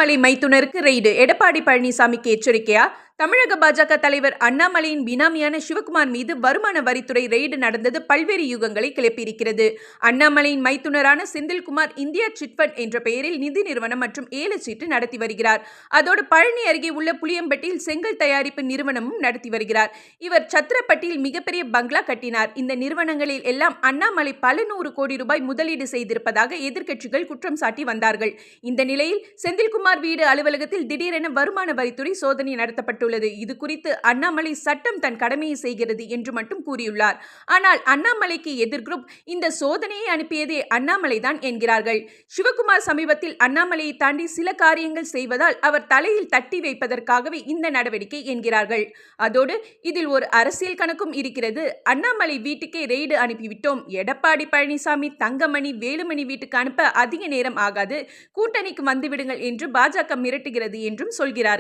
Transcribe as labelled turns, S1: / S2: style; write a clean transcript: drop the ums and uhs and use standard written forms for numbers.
S1: Annamalai மைத்துனருக்கு raid, Edappadi பழனிசாமிக்கு எச்சரிக்கையா? தமிழக பாஜக தலைவர் அண்ணாமலையின் பினாமியான சிவக்குமார் மீது வருமான வரித்துறை ரெய்டு நடந்தது பல்வேறு யூகங்களை கிளப்பியிருக்கிறது. அண்ணாமலையின் மைத்துனரான செந்தில்குமார் இந்தியா சிட்பண்ட் என்ற பெயரில் நிதி நிறுவனம் மற்றும் ஏலச்சீட்டு நடத்தி வருகிறார். அதோடு பழனி அருகே உள்ள புளியம்பட்டியில் செங்கல் தயாரிப்பு நிறுவனமும் நடத்தி வருகிறார். இவர் சத்திரப்பட்டியில் மிகப்பெரிய பங்களா கட்டினார். இந்த நிறுவனங்களில் எல்லாம் அண்ணாமலை பல 100 கோடி ரூபாய் முதலீடு செய்திருப்பதாக எதிர்க்கட்சிகள் குற்றம் சாட்டி வந்தார்கள். இந்த நிலையில் செந்தில்குமார் வீடு அலுவலகத்தில் திடீரென வருமான வரித்துறை சோதனை நடத்தப்பட்டுள்ளது. இது குறித்து அண்ணாமலை சட்டம் தன் கடமையை செய்கிறது என்று மட்டும் கூறியுள்ளார். ஆனால் அண்ணாமலைக்கு எதிர் குரூப் இந்த சோதனையை அனுப்பியதே அண்ணாமலை தான் என்கிறார்கள். சிவக்குமார் சமீபத்தில் அண்ணாமலையை தாண்டி சில காரியங்கள் செய்வதால் அவர் தலையில் தட்டி வைப்பதற்காகவே இந்த நடவடிக்கை என்கிறார்கள். அதோடு இதில் ஒரு அரசியல் கணக்கும் இருக்கிறது. அண்ணாமலை வீட்டுக்கே ரெய்டு அனுப்பிவிட்டோம். எடப்பாடி பழனிசாமி, தங்கமணி, வேலுமணி வீட்டுக்கு அனுப்ப அதிக நேரம் ஆகாது. கூட்டணிக்கு வந்துவிடுங்கள் என்று பாஜக மிரட்டுகிறது என்றும் சொல்கிறார்கள்.